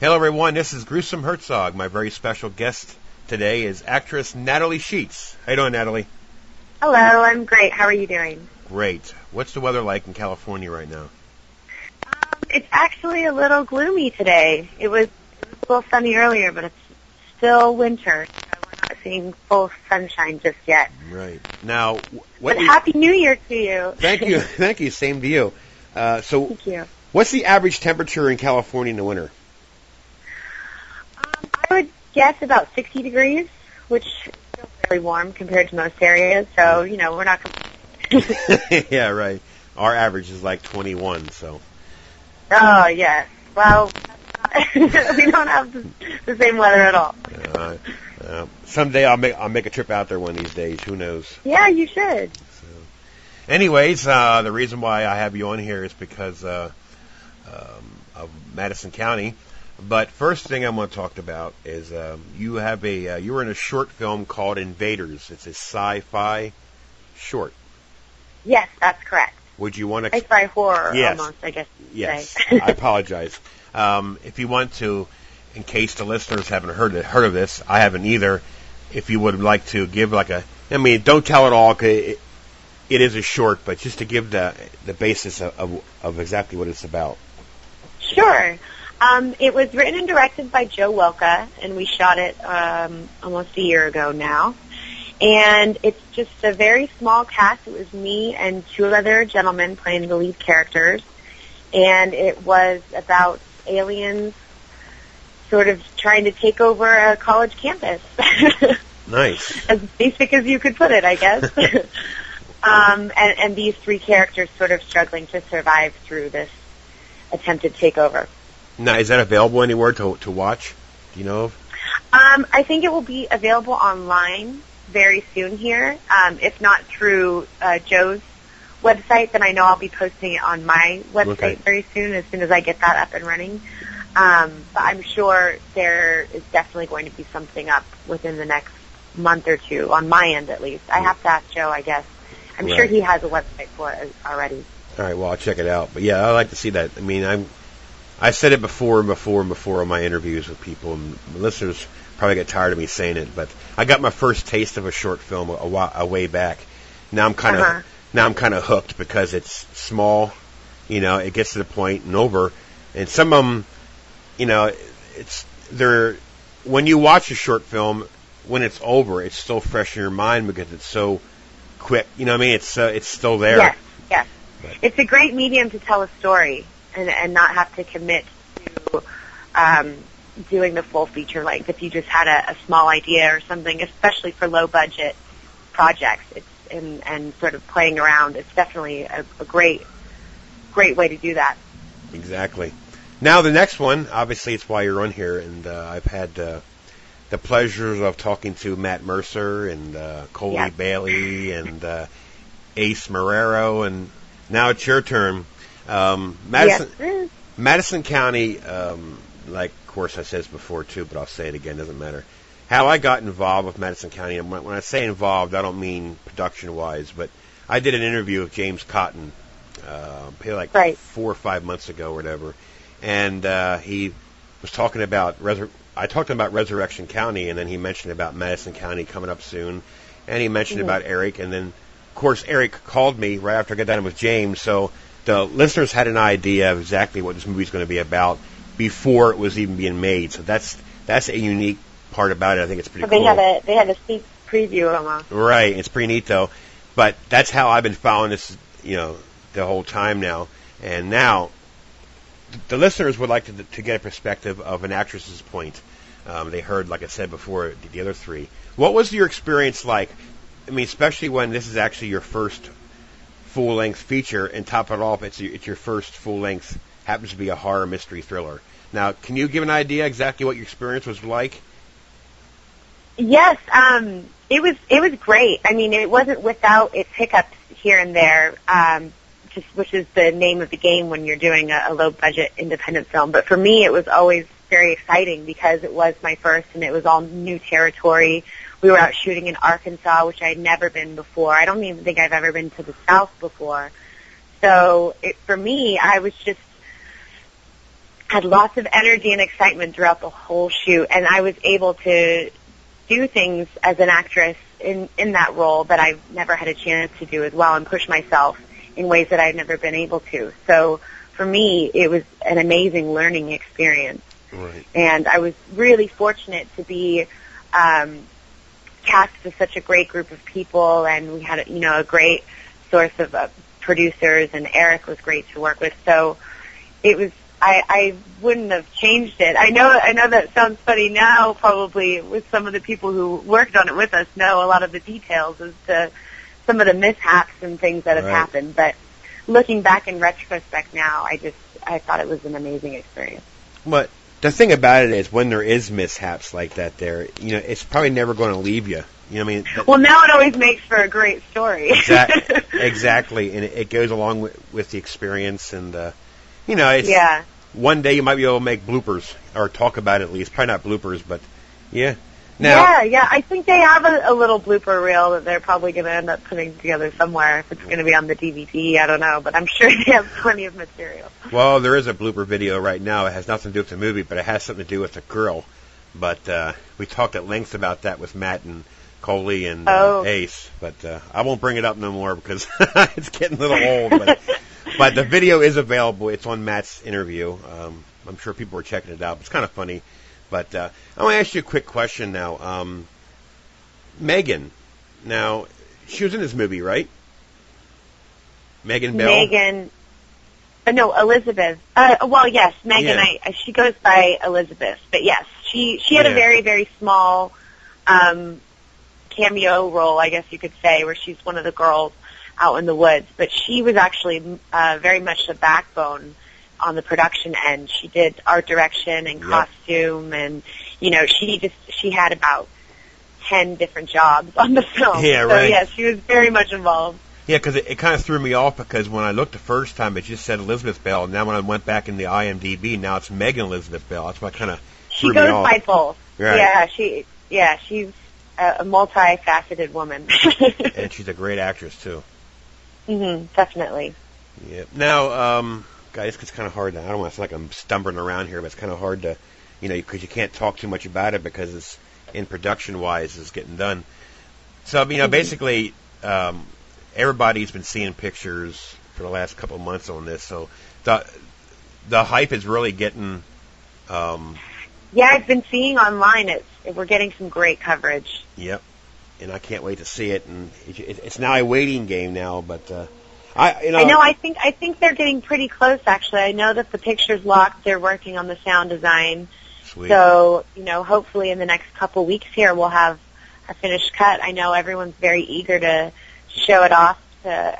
Hello, everyone. This is Gruesome Hertzogg. My very special guest today is actress Natalie Scheetz. How you doing, Natalie? Hello, I'm great. How are you doing? Great. What's the weather like in California right now? It's actually a little gloomy today. It was a little sunny earlier, but it's still winter, so we're not seeing full sunshine just yet. Right. Now, Happy New Year to you. Thank you. Thank you. Same to you. Thank you. What's the average temperature in California in the winter? I would guess about 60 degrees, which is still fairly warm compared to most areas. So, we're not. Yeah, right. Our average is like 21. So. Oh yes. Well, we don't have the same weather at all. Someday I'll make a trip out there one of these days. Who knows? Yeah, you should. So, anyways, the reason why I have you on here is because of Madison County. But first thing I want to talk about is you were in a short film called Invaders. It's a sci-fi short. Yes, that's correct. Would you want to... Sci-fi horror, yes. Almost, I guess you'd yes. say. I apologize. If you want to, in case the listeners haven't heard of this, I haven't either, if you would like to give don't tell it all, 'cause it is a short, but just to give the basis of exactly what it's about. Sure. It was written and directed by Joe Welka, and we shot it almost a year ago now. And it's just a very small cast. It was me and two other gentlemen playing the lead characters. And it was about aliens sort of trying to take over a college campus. Nice. As basic as you could put it, I guess. And these three characters sort of struggling to survive through this attempted takeover. Now, is that available anywhere to watch? Do you know of? I think it will be available online very soon here. If not through Joe's website, then I know I'll be posting it on my website very soon, as soon as I get that up and running. But I'm sure there is definitely going to be something up within the next month or two, on my end at least. I have to ask Joe, I guess. I'm sure he has a website for it already. All right, well, I'll check it out. But yeah, I'd like to see that. I mean, I said it before on my interviews with people, and the listeners probably get tired of me saying it, but I got my first taste of a short film a way back. Now I'm kind of hooked because it's small, it gets to the point and over, and some of them, when you watch a short film, when it's over, it's still fresh in your mind because it's so quick. You know what I mean? It's still there. Yes. But it's a great medium to tell a story and not have to commit to doing the full feature length. If you just had a small idea or something, especially for low budget projects, and sort of playing around, it's definitely a great way to do that. Exactly. Now the next one, obviously, it's why you're on here, and I've had the pleasures of talking to Matt Mercer and Coley Bailey and Ace Marrero, and now it's your turn. Madison County, of course I said this before too, but I'll say it again, doesn't matter. How I got involved with Madison County, and when I say involved, I don't mean production-wise, but I did an interview with James Cotton 4 or 5 months ago or whatever, and he was talking about, I talked about Resurrection County, and then he mentioned about Madison County coming up soon, and he mentioned about Eric, and then, of course, Eric called me right after I got done with James, so the listeners had an idea of exactly what this movie is going to be about before it was even being made. So that's a unique part about it. I think it's pretty cool. They had a sneak preview almost. Right. It's pretty neat though. But that's how I've been following this, the whole time now. And now the listeners would like to get a perspective of an actress's point. They heard, like I said before, the other three. What was your experience like? I mean, especially when this is actually your first full-length feature, and top it off, it's your first full-length, happens to be a horror mystery thriller. Now, can you give an idea exactly what your experience was like? Yes, it was great. I mean, it wasn't without its hiccups here and there, which is the name of the game when you're doing a low-budget independent film. But for me, it was always very exciting because it was my first, and it was all new territory. We were out shooting in Arkansas, which I had never been before. I don't even think I've ever been to the South before. So for me, I was just had lots of energy and excitement throughout the whole shoot, and I was able to do things as an actress in that role that I've never had a chance to do as well, and push myself in ways that I've never been able to. So for me, it was an amazing learning experience. Right. And I was really fortunate to be cast with such a great group of people, and we had a great source of producers, and Eric was great to work with. So it was, I wouldn't have changed it. I know that sounds funny now, probably, with some of the people who worked on it with us know a lot of the details as to some of the mishaps and things that have happened. But looking back in retrospect now, I thought it was an amazing experience. But the thing about it is, when there is mishaps like that, it's probably never going to leave you. You know what I mean? Well, now it always makes for a great story. Exactly, and it goes along with the experience, and it's one day you might be able to make bloopers or talk about it at least. Probably not bloopers, but yeah. Now, yeah. I think they have a little blooper reel that they're probably going to end up putting together somewhere. If it's going to be on the DVD, I don't know, but I'm sure they have plenty of material. Well, there is a blooper video right now. It has nothing to do with the movie, but it has something to do with the girl. But we talked at length about that with Matt and Coley and Ace. But I won't bring it up no more because it's getting a little old. But the video is available. It's on Matt's interview. I'm sure people are checking it out. It's kind of funny. But I want to ask you a quick question now. Megan, now, she was in this movie, right? Megan Bell? No, Elizabeth. Well, yes, Megan, yeah. She goes by Elizabeth. But yes, she had a very, very small cameo role, I guess you could say, where she's one of the girls out in the woods. But she was actually very much the backbone on the production end. She did art direction and costume, and she had about 10 different jobs on the film. Yeah, so, right. Yeah, she was very much involved. Yeah, because it kind of threw me off, because when I looked the first time, it just said Elizabeth Bell, and now when I went back in the IMDb, now it's Megan Elizabeth Bell. That's what kind of threw me off. She goes by both. Right. Yeah, she's a multifaceted woman. And she's a great actress too. Definitely. Yeah. Now, guys, it's kind of hard. I don't want to sound like I'm stumbling around here, but it's kind of hard to, because you can't talk too much about it because it's in production-wise, it's getting done. So, basically, everybody's been seeing pictures for the last couple of months on this. So, the hype is really getting. Yeah, I've been seeing online. We're getting some great coverage. Yep, and I can't wait to see it. And it's now a waiting game now, but. I know. I think they're getting pretty close. Actually, I know that the picture's locked. They're working on the sound design. Sweet. So hopefully in the next couple weeks here we'll have a finished cut. I know everyone's very eager to show it off to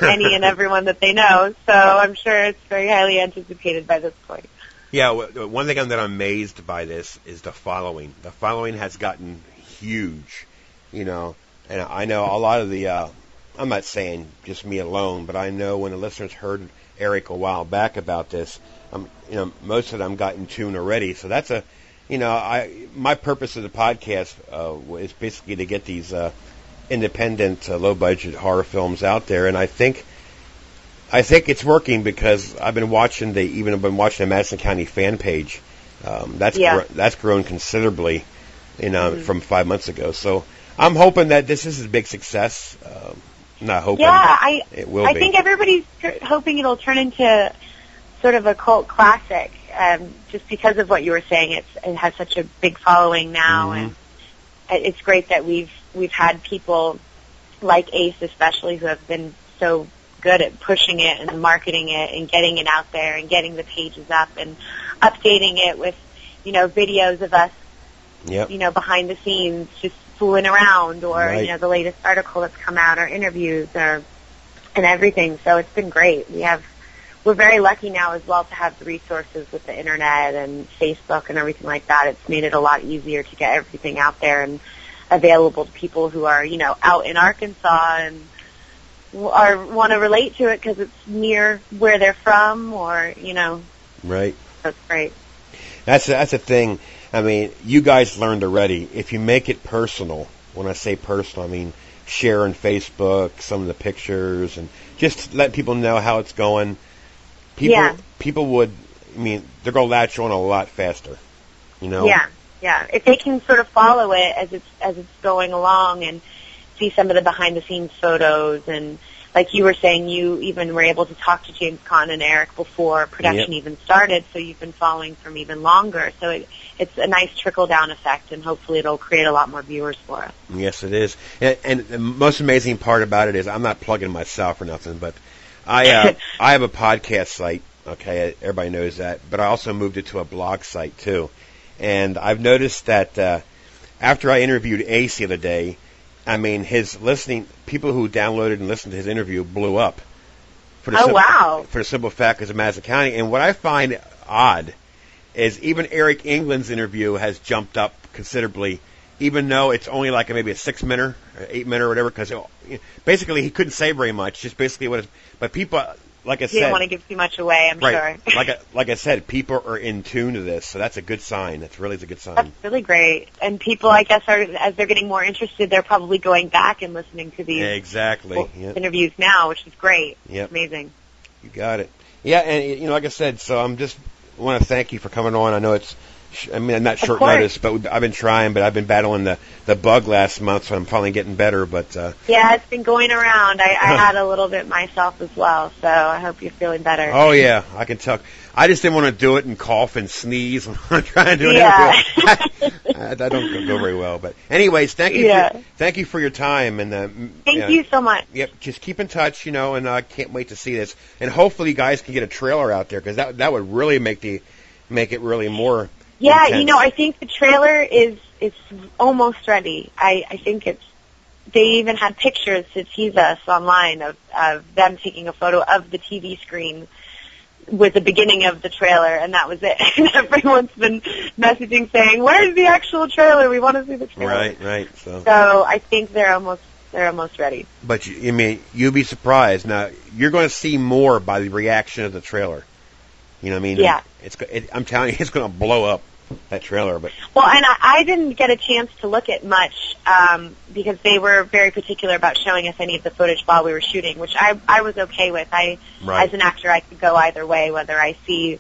any and everyone that they know. So I'm sure it's very highly anticipated by this point. Yeah. One thing that I'm amazed by this is the following. The following has gotten huge. And I know a lot of the. I'm not saying just me alone, but I know when the listeners heard Eric a while back about this, most of them got in tune already. So that's my purpose of the podcast is basically to get these independent, low-budget horror films out there, and I think it's working because I've been watching the Madison County fan page. That's grown considerably, from 5 months ago. So I'm hoping that this is a big success. Not hoping. Yeah, it will be. I think everybody's hoping it'll turn into sort of a cult classic, just because of what you were saying. It has such a big following now, and it's great that we've had people like Ace, especially, who have been so good at pushing it and marketing it and getting it out there and getting the pages up and updating it with videos of us, behind the scenes, just fooling around, or the latest article that's come out, or interviews, and everything. So it's been great. We're very lucky now as well to have the resources with the internet and Facebook and everything like that. It's made it a lot easier to get everything out there and available to people who are out in Arkansas and want to relate to it because it's near where they're from, or Right. That's great. That's a thing. I mean, you guys learned already. If you make it personal, when I say personal, I mean share on Facebook some of the pictures and just let people know how it's going. People would, I mean, they're going to latch on a lot faster. You know? Yeah, yeah. If they can sort of follow it as it's going along and see some of the behind-the-scenes photos, and like you were saying, you even were able to talk to James Caan and Eric before production even started, so you've been following from even longer. So it's a nice trickle-down effect, and hopefully it'll create a lot more viewers for us. Yes, it is. And the most amazing part about it is, I'm not plugging myself or nothing, but I have a podcast site. Okay, everybody knows that. But I also moved it to a blog site, too. And I've noticed that after I interviewed Ace the other day, I mean, his listening, people who downloaded and listened to his interview blew up. For the simple fact it's Madison County. And what I find odd is even Eric England's interview has jumped up considerably, even though it's only like maybe a 6-minute or 8-minute or whatever, because basically he couldn't say very much, just basically what it's, but people, like I said... He didn't want to give too much away, I'm sure. Like I said, people are in tune to this, so that's a good sign. That's really a good sign. That's really great. And people, I guess, as they're getting more interested, they're probably going back and listening to these interviews now, which is great. Yep. Amazing. You got it. Yeah, and, like I said, so I'm just want to thank you for coming on. I know it's... not short notice, but I've been trying, but I've been battling the bug last month, so I'm finally getting better. But yeah, it's been going around. I had a little bit myself as well, so I hope you're feeling better. Oh yeah, I can tell. I just didn't want to do it and cough and sneeze when I'm trying to do it. Yeah. I don't go very well. But anyways, thank you. Thank you for your time, and thank you so much. Yep, just keep in touch, and I can't wait to see this. And hopefully, you guys can get a trailer out there, because that would really make it really more. Yeah, intense. I think the trailer is almost ready. I think they even had pictures to tease us online of them taking a photo of the TV screen with the beginning of the trailer, and that was it. And everyone's been messaging saying, "Where's the actual trailer? We want to see the trailer." Right. So I think they're almost ready. But you'd be surprised. Now you're going to see more by the reaction of the trailer. You know what I mean? Yeah. I'm telling you, it's going to blow up, that trailer. But well, and I didn't get a chance to look at much because they were very particular about showing us any of the footage while we were shooting, which I was okay with. As an actor, I could go either way, whether I see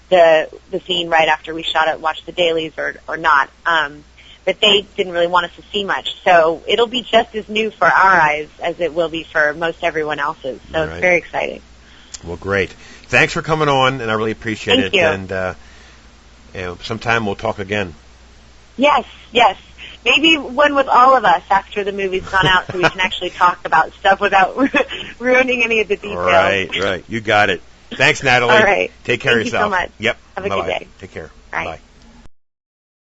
the scene right after we shot it, watch the dailies, or not. But they didn't really want us to see much, so it'll be just as new for our eyes as it will be for most everyone else's. So It's very exciting. Well, great. Thanks for coming on, and I really appreciate it. Thank you. And sometime we'll talk again. Yes. Maybe one with all of us after the movie's gone out, so we can actually talk about stuff without ruining any of the details. Right. You got it. Thanks, Natalie. All right. Take care of yourself. Thank you so much. Yep. Have a good day. Take care. Bye. Bye.